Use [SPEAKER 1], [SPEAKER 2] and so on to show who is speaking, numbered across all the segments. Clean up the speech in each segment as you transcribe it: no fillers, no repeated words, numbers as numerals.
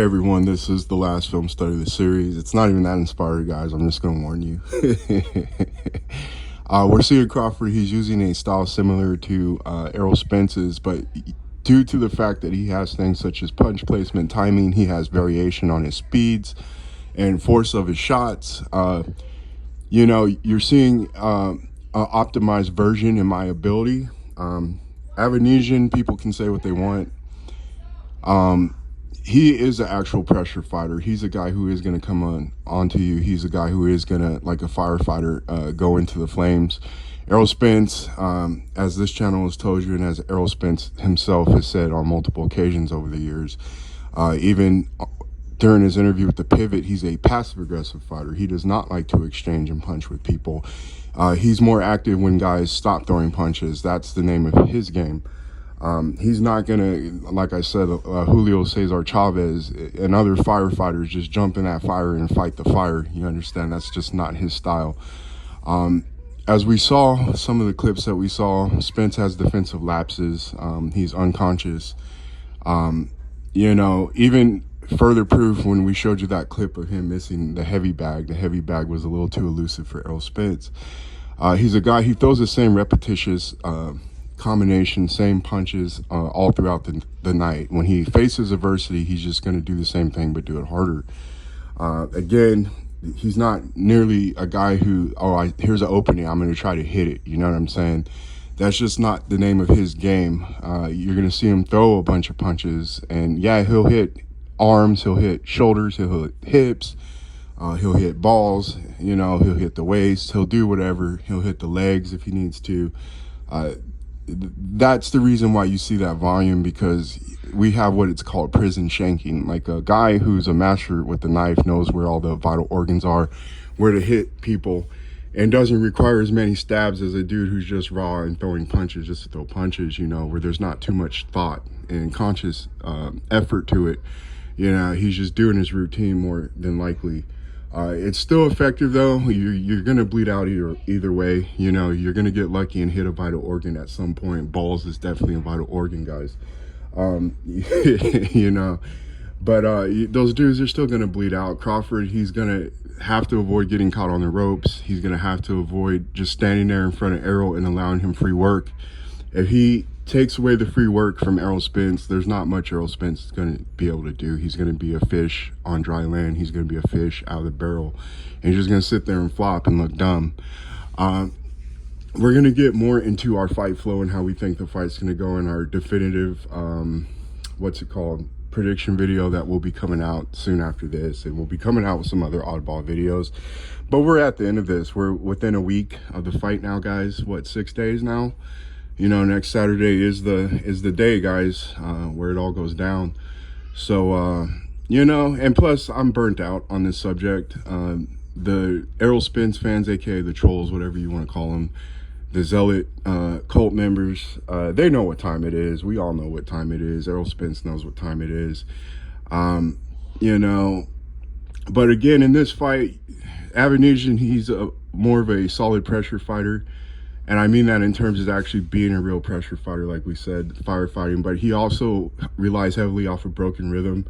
[SPEAKER 1] Hey everyone, this is the last film study of the series. It's not even that inspired, guys. I'm just going to warn you. We're seeing Crawford. He's using a style similar to Errol Spence's, but due to the fact that he has things such as punch placement, timing, he has variation on his speeds and force of his shots. You're seeing an optimized version in my ability. Avanesian, people can say what they want. He is an actual pressure fighter. He's a guy who is going to come onto you. He's a guy who is going to, like a firefighter, go into the flames. Errol Spence, as this channel has told you, and as Errol Spence himself has said on multiple occasions over the years, even during his interview with The Pivot, he's a passive-aggressive fighter. He does not like to exchange and punch with people. He's more active when guys stop throwing punches. That's the name of his game. He's not gonna, like I said, Julio Cesar Chavez and other firefighters just jump in that fire and fight the fire. You understand? That's just not his style. As we saw, some of the clips that we saw, Spence has defensive lapses. He's unconscious. Even further proof when we showed you that clip of him missing the heavy bag. The heavy bag was a little too elusive for Errol Spence. He's a guy, he throws the same repetitious combination, same punches all throughout the night. When he faces adversity, he's just going to do the same thing but do it harder. Again, he's not nearly a guy who, here's an opening, I'm going to try to hit it. You know what I'm saying? That's just not the name of his game. You're going to see him throw a bunch of punches, and yeah, he'll hit arms, he'll hit shoulders, he'll hit hips, he'll hit balls, he'll hit the waist, he'll do whatever, he'll hit the legs if he needs to. That's the reason why you see that volume, because we have what it's called prison shanking. Like a guy who's a master with the knife knows where all the vital organs are, where to hit people, and doesn't require as many stabs as a dude who's just raw and throwing punches just to throw punches, where there's not too much thought and conscious effort to it. He's just doing his routine more than likely. It's still effective though. You're gonna bleed out either way. You're gonna get lucky and hit a vital organ at some point. Balls is definitely a vital organ, guys. But those dudes are still gonna bleed out. Crawford, he's gonna have to avoid getting caught on the ropes. He's gonna have to avoid just standing there in front of Errol and allowing him free work. If he takes away the free work from Errol Spence, there's not much Errol Spence is going to be able to do. He's going to be a fish on dry land. He's going to be a fish out of the barrel. And he's just going to sit there and flop and look dumb. We're going to get more into our fight flow and how we think the fight's going to go in our definitive, prediction video that will be coming out soon after this. And we'll be coming out with some other oddball videos. But we're at the end of this. We're within a week of the fight now, guys. 6 days now? Next Saturday is the day, guys, where it all goes down. So, and plus I'm burnt out on this subject. The Errol Spence fans, aka the trolls, whatever you want to call them, the zealot cult members, they know what time it is. We all know what time it is. Errol Spence knows what time it is. But again, in this fight, Avanesian, he's more of a solid pressure fighter. And I mean that in terms of actually being a real pressure fighter, like we said, firefighting. But he also relies heavily off of broken rhythm,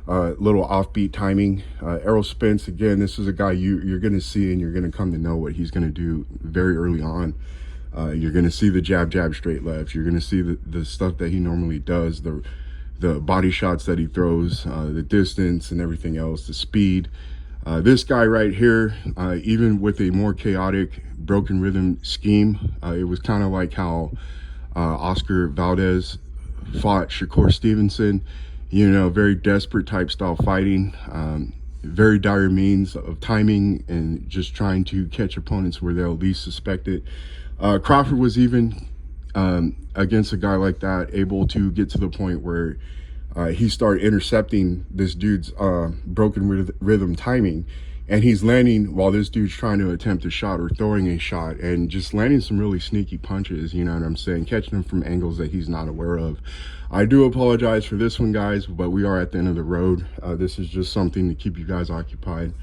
[SPEAKER 1] little offbeat timing. Errol Spence, again, this is a guy you're going to see and you're going to come to know what he's going to do very early on. You're going to see the jab, straight left. You're going to see the stuff that he normally does, the body shots that he throws, the distance and everything else, the speed. This guy right here, even with a more chaotic broken rhythm scheme, it was kind of like how Oscar Valdez fought Shakur Stevenson, very desperate type style fighting, very dire means of timing and just trying to catch opponents where they'll least suspect it. Crawford was even against a guy like that able to get to the point where he started intercepting this dude's broken rhythm timing, and he's landing while this dude's trying to attempt a shot or throwing a shot, and just landing some really sneaky punches, you know what I'm saying, catching him from angles that he's not aware of. I do apologize for this one, guys, but we are at the end of the road. This is just something to keep you guys occupied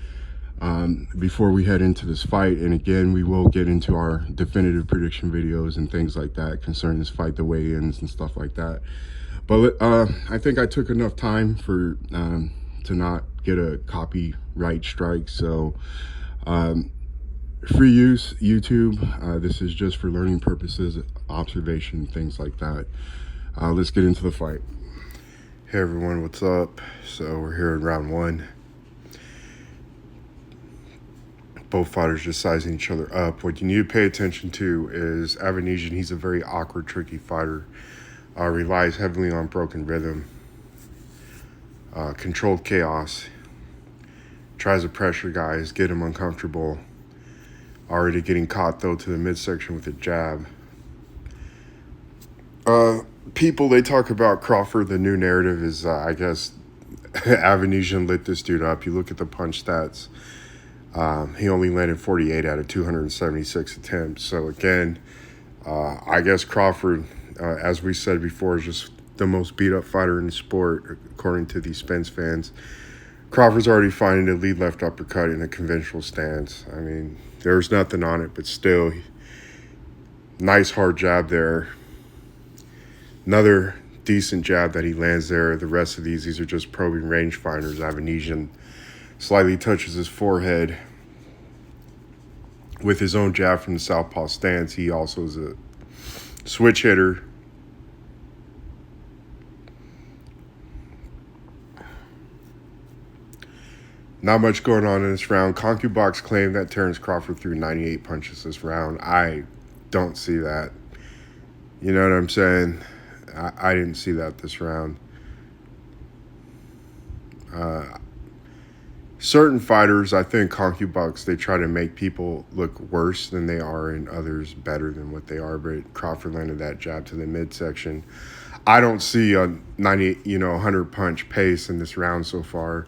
[SPEAKER 1] before we head into this fight. And again, we will get into our definitive prediction videos and things like that concerning this fight, the weigh-ins and stuff like that. But I think I took enough time for to not get a copyright strike. So free use, YouTube. This is just for learning purposes, observation, things like that. Let's get into the fight. Hey everyone, what's up? So we're here in round one. Both fighters just sizing each other up. What you need to pay attention to is Avanesian. He's a very awkward, tricky fighter. Relies heavily on broken rhythm, controlled chaos. Tries to pressure guys, get him uncomfortable. Already getting caught though to the midsection with a jab. People, they talk about Crawford. The new narrative is, I guess, Avanesian lit this dude up. You look at the punch stats. He only landed 48 out of 276 attempts. So again, I guess Crawford, as we said before, is just the most beat up fighter in the sport, according to these Spence fans. Crawford's already finding a lead left uppercut in a conventional stance. I mean, there's nothing on it, but still, nice hard jab there. Another decent jab that he lands there. The rest of these are just probing rangefinders. Avanesian slightly touches his forehead with his own jab from the southpaw stance. He also is a switch hitter. Not much going on in this round. ConcuBox claimed that Terrence Crawford threw 98 punches this round. I don't see that. You know what I'm saying? I didn't see that this round. Certain fighters, I think ConcuBox, they try to make people look worse than they are and others better than what they are. But Crawford landed that jab to the midsection. I don't see a 100 punch pace in this round so far.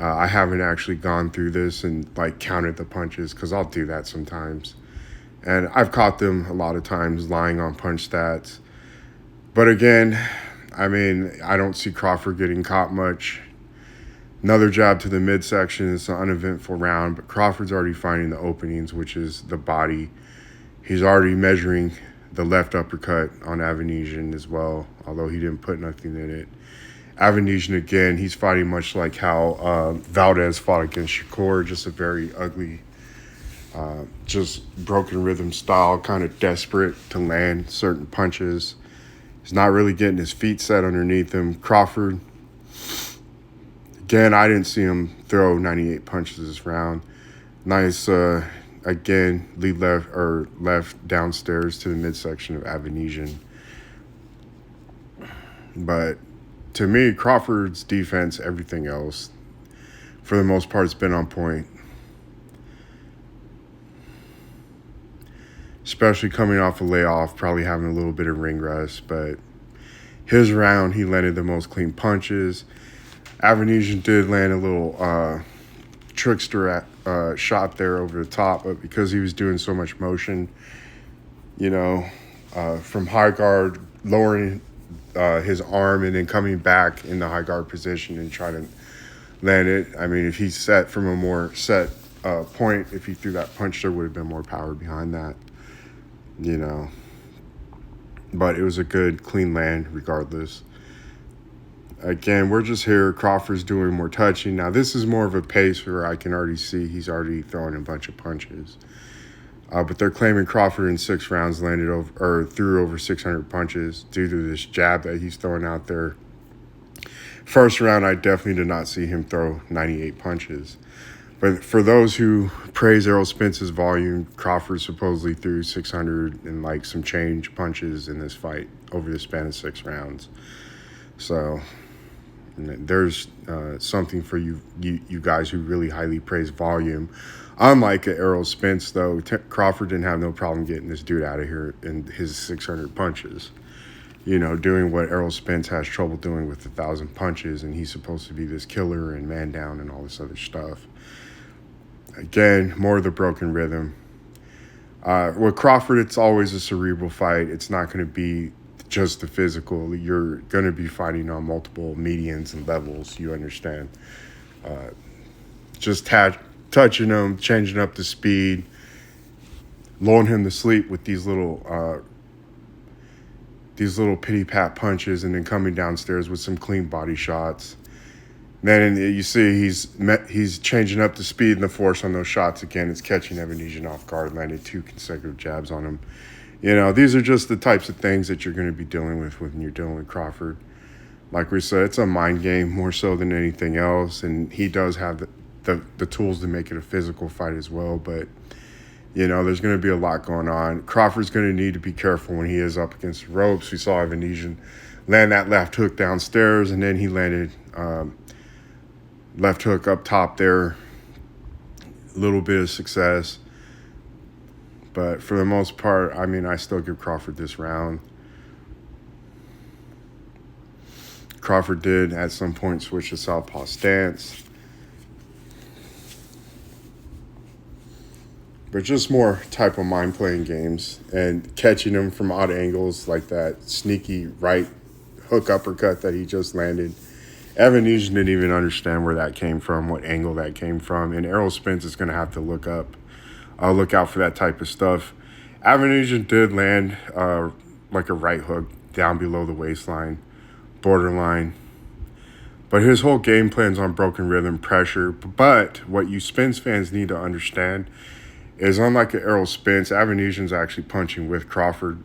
[SPEAKER 1] I haven't actually gone through this and like counted the punches because I'll do that sometimes. And I've caught them a lot of times lying on punch stats. But again, I mean, I don't see Crawford getting caught much. Another jab to the midsection. It's an uneventful round, but Crawford's already finding the openings, which is the body. He's already measuring the left uppercut on Avanesian as well, although he didn't put nothing in it. Avanesian, again, he's fighting much like how Valdez fought against Shakur, just a very ugly, just broken rhythm style, kind of desperate to land certain punches. He's not really getting his feet set underneath him. Crawford, again, I didn't see him throw 98 punches this round. Nice, again, lead left downstairs to the midsection of Avanesian. But to me, Crawford's defense, everything else, for the most part, has been on point. Especially coming off a layoff, probably having a little bit of ring rust. But his round, he landed the most clean punches. Avanesian did land a little trickster shot there over the top, but because he was doing so much motion, from high guard, lowering his arm and then coming back in the high guard position and trying to land it. I mean, if he set from a more set point, if he threw that punch, there would have been more power behind that. But it was a good, clean land regardless. Again, we're just here. Crawford's doing more touching. Now, this is more of a pace where I can already see he's already throwing a bunch of punches. But they're claiming Crawford in 6 rounds threw over 600 punches due to this jab that he's throwing out there. First round, I definitely did not see him throw 98 punches. But for those who praise Errol Spence's volume, Crawford supposedly threw 600 and like some change punches in this fight over the span of 6 rounds. So there's something for you guys who really highly praise volume. Unlike Errol Spence, though, Crawford didn't have no problem getting this dude out of here in his 600 punches. Doing what Errol Spence has trouble doing with 1,000 punches, and he's supposed to be this killer and man down and all this other stuff. Again, more of the broken rhythm. With Crawford, it's always a cerebral fight. It's not going to be just the physical. You're going to be fighting on multiple medians and levels, you understand. Just touching him, changing up the speed, lulling him to sleep with these little pity pat punches, and then coming downstairs with some clean body shots. Then you see he's changing up the speed and the force on those shots again. It's catching Evanesian off guard, landed 2 consecutive jabs on him. These are just the types of things that you're going to be dealing with when you're dealing with Crawford. Like we said, it's a mind game more so than anything else, and he does have the tools to make it a physical fight as well. But there's going to be a lot going on. Crawford's going to need to be careful when he is up against the ropes. We saw Evanesian land that left hook downstairs, and then he landed left hook up top there. A little bit of success. But for the most part, I still give Crawford this round. Crawford did at some point switch to southpaw stance. But just more type of mind-playing games and catching him from odd angles like that sneaky right hook uppercut that he just landed. Evanesian didn't even understand where that came from, what angle that came from. And Errol Spence is going to have to look out for that type of stuff. Evanesian did land like a right hook down below the waistline, borderline. But his whole game plan's on broken rhythm, pressure. But what you Spence fans need to understand is, unlike Errol Spence, Evanesian's actually punching with Crawford.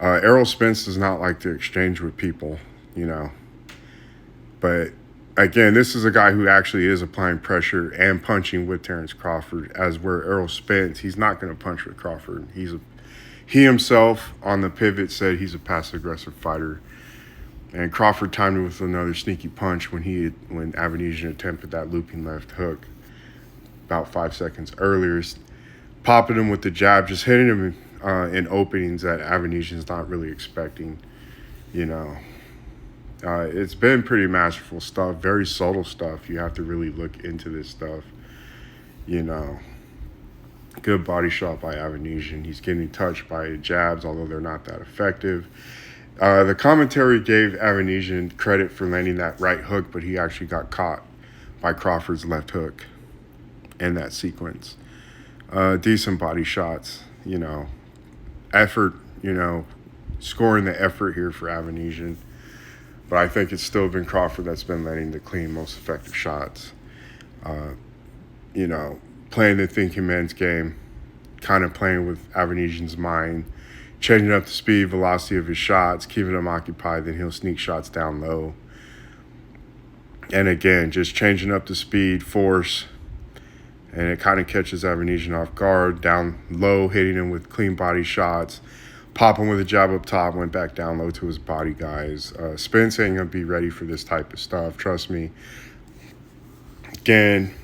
[SPEAKER 1] Errol Spence does not like to exchange with people, But again, this is a guy who actually is applying pressure and punching with Terrence Crawford, as where Errol Spence, he's not going to punch with Crawford. He himself on the pivot said he's a passive-aggressive fighter. And Crawford timed it with another sneaky punch when Evanesian attempted that looping left hook about 5 seconds earlier, popping him with the jab, just hitting him in openings that Evanesian's not really expecting, It's been pretty masterful stuff, very subtle stuff. You have to really look into this stuff, Good body shot by Evanesian. He's getting touched by jabs, although they're not that effective. The commentary gave Evanesian credit for landing that right hook, but he actually got caught by Crawford's left hook in that sequence. Decent body shots, effort, scoring the effort here for Evanesian. But I think it's still been Crawford that's been landing the clean, most effective shots. Playing the thinking man's game, kind of playing with Evanesian's mind, changing up the speed, velocity of his shots, keeping him occupied, then he'll sneak shots down low. And again, just changing up the speed, force, and it kind of catches Evanesian off guard, down low, hitting him with clean body shots, popping with a jab up top, went back down low to his body guys. Spence ain't going to be ready for this type of stuff, trust me. Again,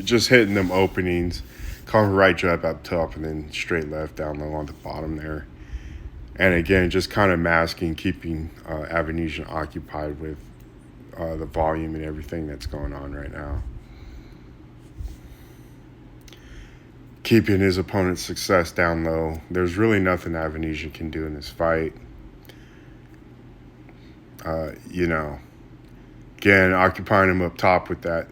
[SPEAKER 1] just hitting them openings, calling right jab up top, and then straight left down low on the bottom there. And again, just kind of masking, keeping Evanesian occupied with the volume and everything that's going on right now. Keeping his opponent's success down low. There's really nothing Evanesian can do in this fight. Again, occupying him up top with that,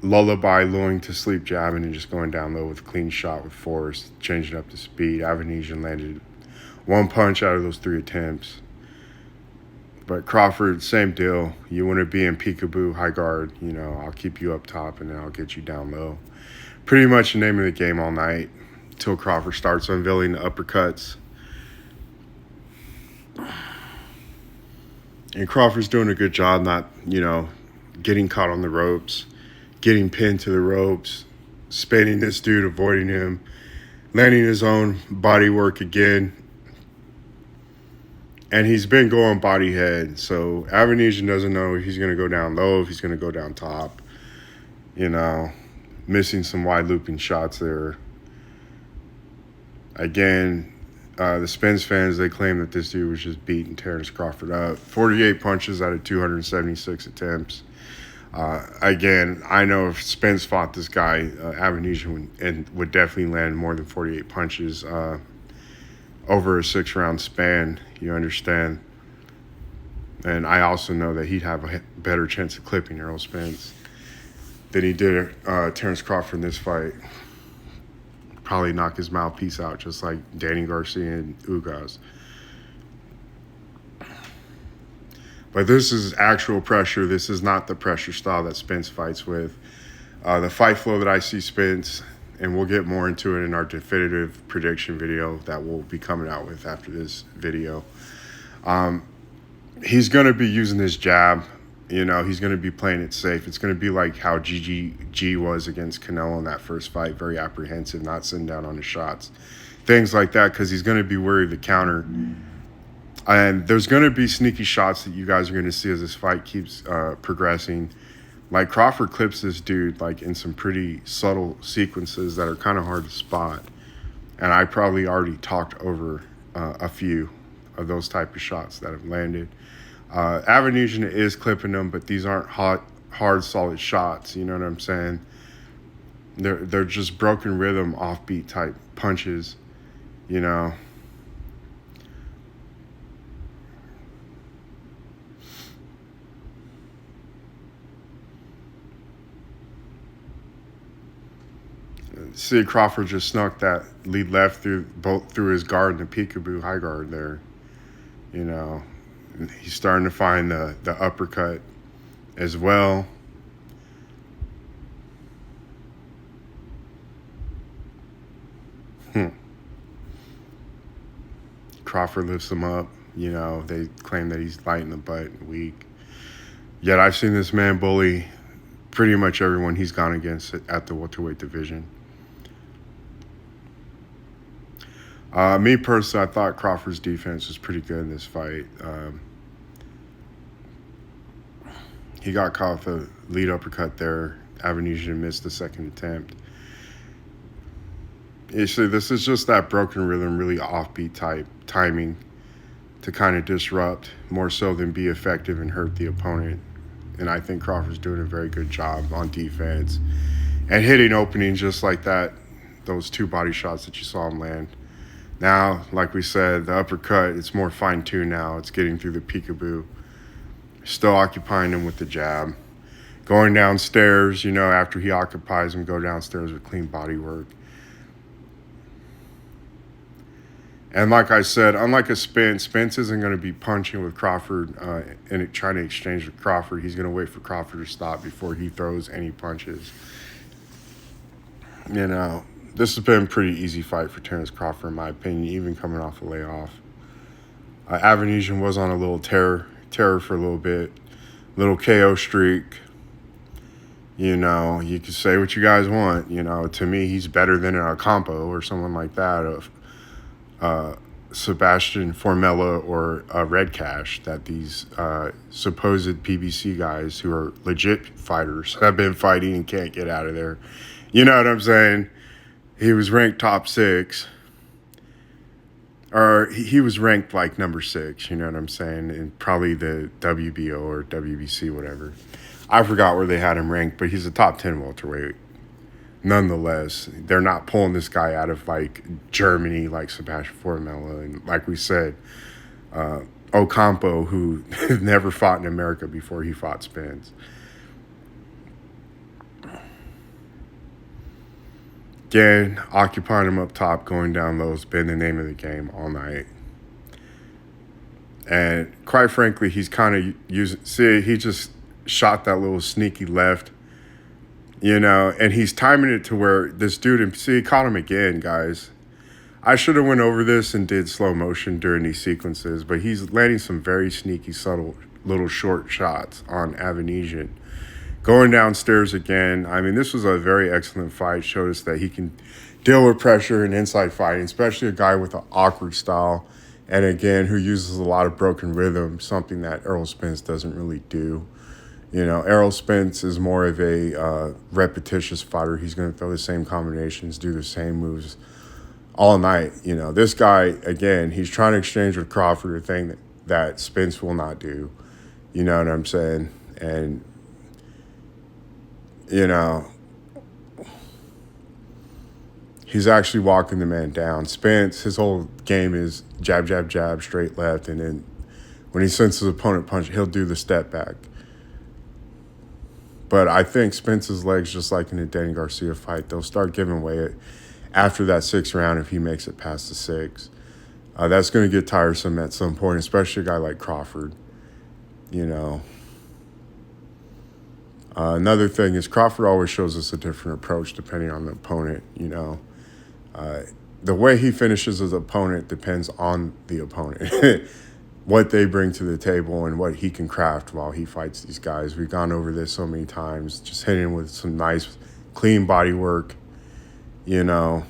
[SPEAKER 1] lullaby, lulling to sleep jab, and then just going down low with a clean shot with force, changing up the speed. Evanesian landed 1 punch out of those 3 attempts. But Crawford, same deal. You want to be in peekaboo, high guard, I'll keep you up top and then I'll get you down low. Pretty much the name of the game all night until Crawford starts unveiling the uppercuts. And Crawford's doing a good job not, getting caught on the ropes, getting pinned to the ropes, spinning this dude, avoiding him, landing his own body work again. And he's been going body head. So Evanesian doesn't know if he's going to go down low, if he's going to go down top. Missing some wide looping shots there. Again, the Spence fans, they claim that this dude was just beating Terrence Crawford up. 48 punches out of 276 attempts. Again, I know if Spence fought this guy, Evanesian would definitely land more than 48 punches over a 6-round span, you understand. And I also know that he'd have a better chance of clipping Errol Spence than he did Terrence Crawford in this fight. Probably knock his mouthpiece out just like Danny Garcia and Ugas. But this is actual pressure. This is not the pressure style that Spence fights with. The fight flow that I see Spence, and we'll get more into it in our definitive prediction video that we'll be coming out with after this video. He's going to be using his jab. You know, he's going to be playing it safe. It's going to be like how GG was against Canelo in that first fight, very apprehensive, not sitting down on his shots. Things like that, because he's going to be worried to counter. And there's going to be sneaky shots that you guys are going to see as this fight keeps progressing. Like Crawford clips this dude like in some pretty subtle sequences that are kind of hard to spot. And I probably already talked over a few of those type of shots that have landed. Avanesian is clipping them, but these aren't hard, solid shots. You know what I'm saying? They're just broken rhythm, offbeat type punches. You know. See, Crawford just snuck that lead left through his guard and the peekaboo high guard there. You know. He's starting to find the uppercut as well. Crawford lifts him up. You know, they claim that he's light in the butt and weak. Yet I've seen this man bully pretty much everyone he's gone against at the welterweight division. Me personally, I thought Crawford's defense was pretty good in this fight. He got caught with a lead uppercut there. Avanesian missed the second attempt. Actually, this is just that broken rhythm, really offbeat type timing to kind of disrupt more so than be effective and hurt the opponent. And I think Crawford's doing a very good job on defense and hitting openings just like that, those two body shots that you saw him land. Now, like we said, the uppercut, it's more fine-tuned now. It's getting through the peekaboo. Still occupying him with the jab. Going downstairs, you know, after he occupies him, go downstairs with clean body work. And like I said, unlike a Spence isn't going to be punching with Crawford and trying to exchange with Crawford. He's going to wait for Crawford to stop before he throws any punches. You know, this has been a pretty easy fight for Terrence Crawford, in my opinion, even coming off a layoff. Avanesian was on a little terror for a little bit, little KO streak. You know, you can say what you guys want. You know, to me, he's better than an Ocampo or someone like that of Sebastian Formella or Red Cash, that these supposed PBC guys who are legit fighters have been fighting and can't get out of there. You know what I'm saying? He was ranked top 6. Or he was ranked like number 6, you know what I'm saying? In probably the WBO or WBC, whatever. I forgot where they had him ranked, but he's a top 10 welterweight. Nonetheless, they're not pulling this guy out of like Germany like Sebastian Formella. And like we said, Ocampo, who never fought in America before he fought Spence. Again, occupying him up top, going down low has been the name of the game all night. And quite frankly, he's kind of using... See, he just shot that little sneaky left, you know, and he's timing it to where this dude... See, he caught him again, guys. I should have went over this and did slow motion during these sequences, but he's landing some very sneaky, subtle, little short shots on Avanesian. Going downstairs again. I mean, this was a very excellent fight. Showed us that he can deal with pressure and inside fighting, especially a guy with an awkward style. And again, who uses a lot of broken rhythm, something that Errol Spence doesn't really do. You know, Errol Spence is more of a repetitious fighter. He's going to throw the same combinations, do the same moves all night. You know, this guy, again, he's trying to exchange with Crawford, a thing that Spence will not do. You know what I'm saying? And you know, he's actually walking the man down. Spence, his whole game is jab, jab, jab, straight left. And then when he senses his opponent punch, he'll do the step back. But I think Spence's legs, just like in the Danny Garcia fight, they'll start giving way after that 6th round if he makes it past the 6. That's going to get tiresome at some point, especially a guy like Crawford. you know. Another thing is Crawford always shows us a different approach depending on the opponent, you know. The way he finishes his opponent depends on the opponent, what they bring to the table and what he can craft while he fights these guys. We've gone over this so many times, just hitting with some nice, clean body work, you know.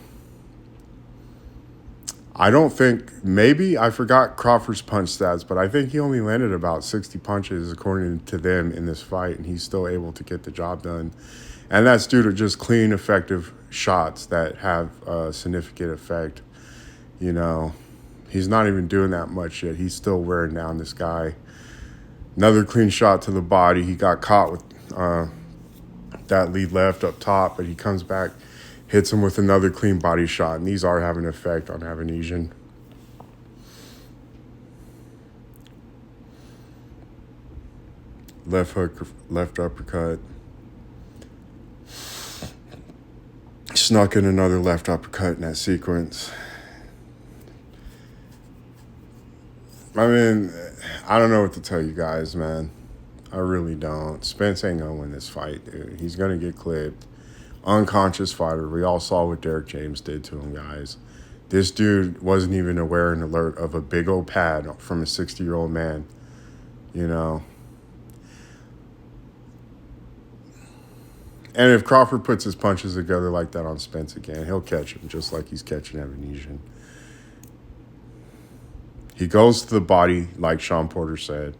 [SPEAKER 1] I don't think, maybe, I forgot Crawford's punch stats, but I think he only landed about 60 punches according to them in this fight, and he's still able to get the job done. And that's due to just clean, effective shots that have a significant effect. You know, he's not even doing that much yet. He's still wearing down this guy. Another clean shot to the body. He got caught with that lead left up top, but he comes back, hits him with another clean body shot, and these are having an effect on Avanesian. Left hook, left uppercut. Snuck in another left uppercut in that sequence. I mean, I don't know what to tell you guys, man. I really don't. Spence ain't gonna win this fight, dude. He's gonna get clipped. Unconscious fighter. We all saw what Derek James did to him, guys. This dude wasn't even aware and alert of a big old pad from a 60-year-old man, you know. And if Crawford puts his punches together like that on Spence again, he'll catch him just like he's catching Avanesian. He goes to the body, like Sean Porter said,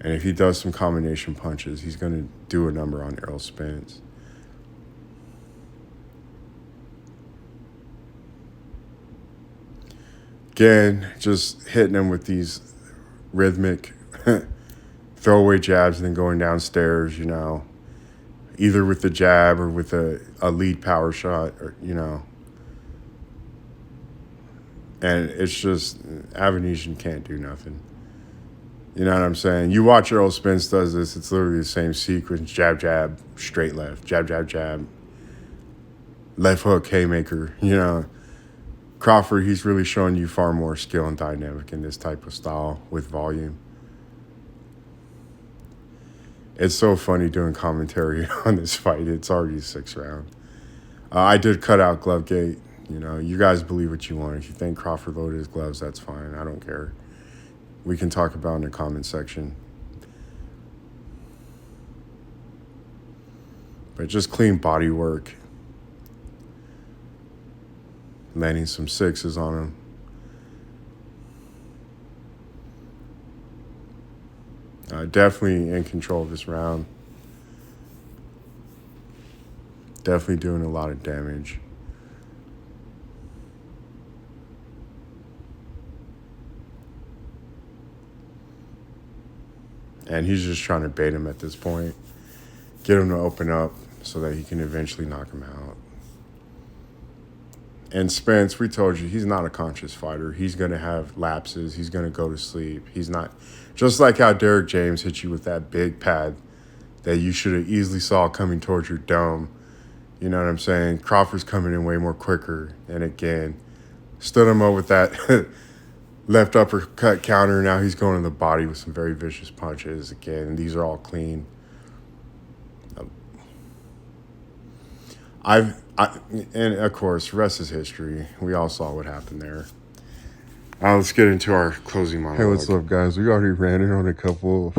[SPEAKER 1] and if he does some combination punches, he's going to do a number on Errol Spence. Again, just hitting him with these rhythmic throwaway jabs and then going downstairs, you know, either with the jab or with a lead power shot, or, you know. And it's just, Avanesian can't do nothing. You know what I'm saying? You watch Errol Spence does this, it's literally the same sequence. Jab, jab, straight left. Jab, jab, jab. Left hook, haymaker, you know. Crawford, he's really showing you far more skill and dynamic in this type of style with volume. It's so funny doing commentary on this fight. It's already the 6th round. I did cut out Glovegate. You know, you guys believe what you want. If you think Crawford loaded his gloves, that's fine. I don't care. We can talk about it in the comment section. But just clean body work. Landing some 6s on him. Definitely in control of this round. Definitely doing a lot of damage. And he's just trying to bait him at this point. Get him to open up so that he can eventually knock him out. And Spence, we told you, he's not a conscious fighter. He's going to have lapses. He's going to go to sleep. He's not, just like how Derek James hit you with that big pad that you should have easily saw coming towards your dome. You know what I'm saying? Crawford's coming in way more quicker. And again, stood him up with that left uppercut counter. Now he's going to the body with some very vicious punches. Again, these are all clean. And of course, the rest is history. We all saw what happened there. Let's get into our closing monologue. Hey, what's up, guys? We already ran it on a couple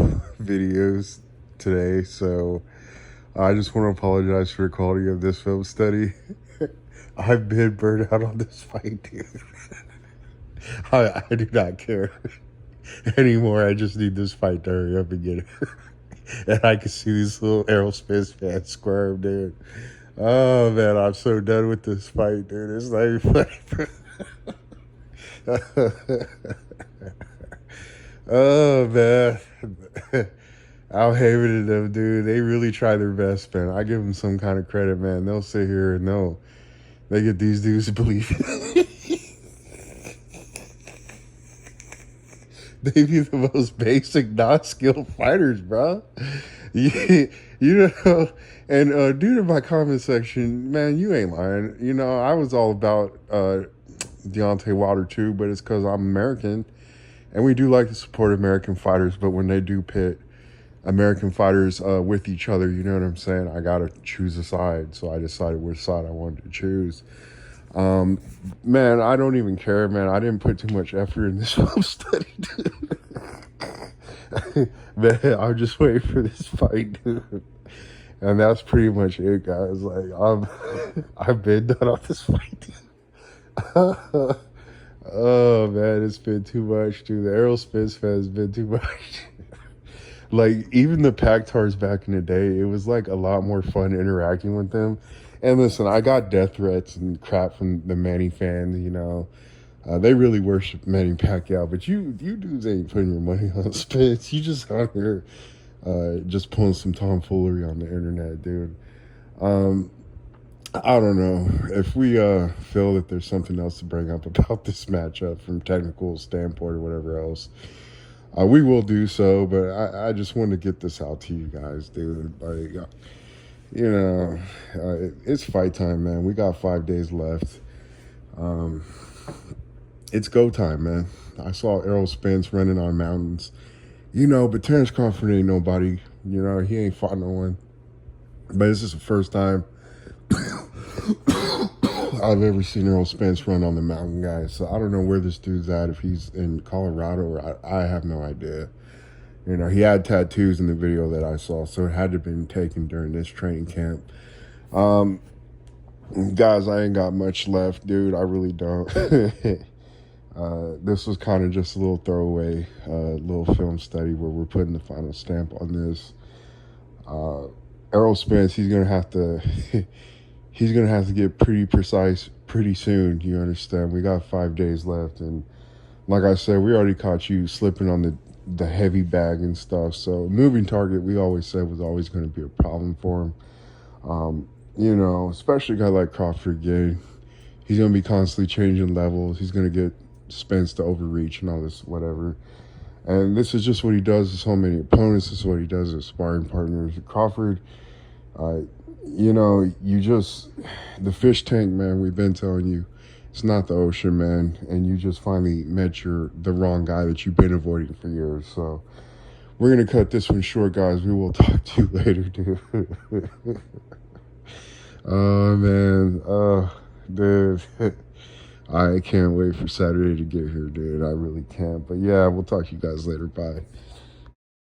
[SPEAKER 1] videos today, so I just want to apologize for the quality of this film study. I've been burned out on this fight, dude. I do not care anymore. I just need this fight to hurry up and get it. And I can see these little Errol Spence fans squirm, dude. Oh, man, I'm so done with this fight, dude. It's not even funny. Oh, man. Al Haven and them, dude, they really try their best, man. I give them some kind of credit, man. They'll sit here and they get these dudes to believe it. They be the most basic, non-skilled fighters, bro. You know, and dude in my comment section, man, you ain't lying. You know, I was all about Deontay Wilder too, but it's because I'm American. And we do like to support American fighters, but when they do pit American fighters with each other, you know what I'm saying? I gotta choose a side, so I decided which side I wanted to choose. Man, I don't even care, man. I didn't put too much effort in this film study, dude. Man, I'm just waiting for this fight, dude. And that's pretty much it, guys. Like, I've been done on this fight. Oh man, it's been too much, dude. The Errol Spence fan has been too much. Like, even the Pactars back in the day, it was like a lot more fun interacting with them. And listen, I got death threats and crap from the Manny fans, you know. They really worship Manny Pacquiao, but you dudes ain't putting your money on Spence. You just out here just pulling some tomfoolery on the internet, dude. I don't know if we feel that there's something else to bring up about this matchup from technical standpoint or whatever else. We will do so, but I just wanted to get this out to you guys, dude. Like, you know, it's fight time, man. We got 5 days left. It's go time, man. I saw Errol Spence running on mountains, you know, but Terrence Crawford ain't nobody. You know, he ain't fought no one. But this is the first time I've ever seen Errol Spence run on the mountain, guys. So I don't know where this dude's at, if he's in Colorado or I have no idea. You know, he had tattoos in the video that I saw, so it had to have been taken during this training camp. Guys, I ain't got much left, dude. I really don't. This was kind of just a little throwaway, little film study where we're putting the final stamp on this. Errol Spence, he's gonna have to get pretty precise pretty soon. You understand? We got 5 days left, and like I said, we already caught you slipping on the heavy bag and stuff. So moving target, we always said, was always going to be a problem for him. You know, especially a guy like Crawford again. He's going to be constantly changing levels. He's going to get Spence to overreach and all this whatever. And this is just what he does with so many opponents. This is what he does with sparring partners. Crawford, you know, the fish tank, man, we've been telling you, it's not the ocean, man. And you just finally met the wrong guy that you've been avoiding for years. So we're going to cut this one short, guys. We will talk to you later, dude. Oh, man. Dude. I can't wait for Saturday to get here, dude. I really can't. But yeah, we'll talk to you guys later. Bye.